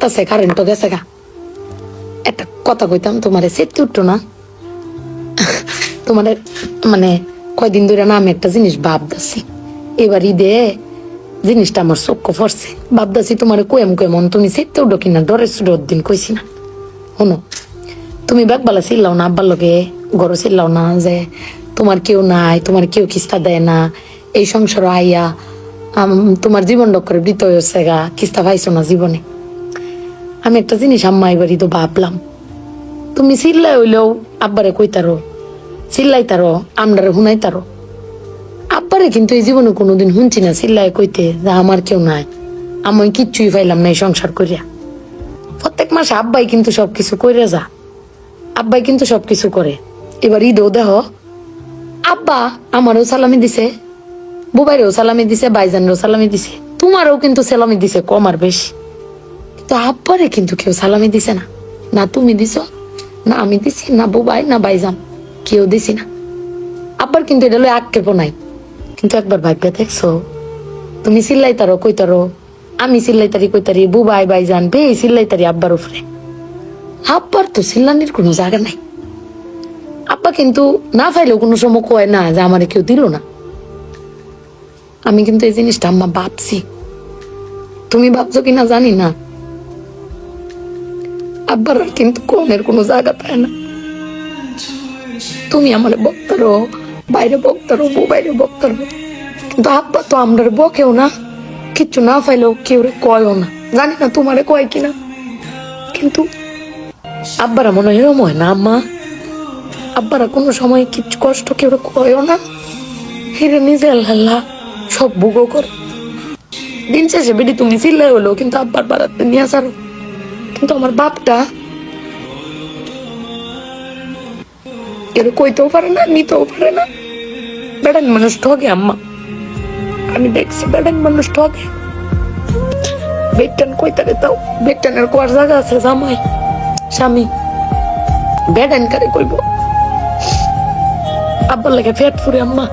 তাছে কারেন্টও গেছে গা। একটা কথা কইতাম, তোমারে সেটতে উঠতো না? তোমার মানে কয়দিন ধরে না আমি একটা জিনিস ভাবতেছি, এবার ঈদে জিনিসটা আমার চোখ পড়ছে। ভাবতেছি তোমার কোয়েম কেমন তুমি সেটতে উঠো কিনা, ডরের সুডোর দিন কইছি না। শোনো, তুমি ব্যাগবালা চিল্লাও না, আব্বার লগে গরো চিল্লাও না যে তোমার কেউ নাই, তোমার কেউ কিস্তা দেয় না, এই সংসার আইয়া তোমার জীবন ডক্করে বৃত হয়েছে গা, কিস্তা পাইছো না জীবনে। আমি একটা জিনিস আম্মা এবারই তো ভাবলাম, তুমি চিল্লাই হইলেও আব্বারে কইতারো, চিল্লাইতারো, আমরারে হুনাইতারো। আব্বারে কিন্তু এই জীবনে কোনোদিন শুনছি না চিল্লাই কইতে যে আমার কেউ নাই, আমি কিচ্ছুই পাইলাম না এই সংসার করিয়া। প্রত্যেক মাসে আব্বাই কিন্তু সবকিছু কইরা যা, আব্বাই কিন্তু সবকিছু করে। এবার ঈদেও দেহ আব্বা আমারও সালামি দিছে, বুবাইরেও সালামি দিছে, বাইজানেরও সালামি দিছে, তোমারও কিন্তু সালামি দিছে কম আর বেশি। তো আব্বারে কিন্তু কেউ সালামি দিছে না, না তুমি দিছ, না আমি দিছি, না বুবাই, না বাইজান, কেউ দিছি না। আব্বার কিন্তু এটা লই আক্ষেপও নাই। কিন্তু একবার ভাগ্যে দেখছো, তুমি চিল্লাইতারো কইতারো, আমি চিল্লাইতারি কইতারি, বুবাই বাইজান বে চিল্লাইতারি আব্বার উপরে। আব্বার তো চিল্লানির কোনো জায়গা নাই। আব্বা কিন্তু না পাইলেও কোনো সময় কয় না যে আমার কেউ দিল না। আমি কিন্তু এই জিনিসটা আম্মা ভাবছি, তুমি ভাবছো কিনা জানি না। আব্বার কিন্তু কোনের কোনো জায়গা পায় না। তুমি আমার বক্তারো, বাইরে বক্তারো, বাইরে বক্তারো, কিন্তু আব্বা তো আমরা বকেও না, কিচ্ছু না পাইলেও কেউ কয়ও না। জানি না তোমারে কয় কিনা, কিন্তু আব্বারা মনে হয় এরম হয় না আম্মা? আব্বারা কোনো সময় কিছু কষ্ট কেউ কয়ও না, হেরে নিজে আল্লাহ সব ভোগও করে। দিন শেষে বেটি তুমি চিল্লাই হলো কিন্তু আব্বার বাড়াতে নিয়ে আসারো। কিন্তু আমার বাপটা কেউ কইতেও পারে না, নিতেও পারে না। বেড়ান মানুষ ঠকে আম্মা, আমি দেখছি বেড়ান মানুষ ঠকে। বেটান কইতারে তাও বেটানের কোয়ার জায়গা আছে, জামাই স্বামী বেড়ান কারে কইব। আব্বার লাগে ফেট ফুরে আম্মা।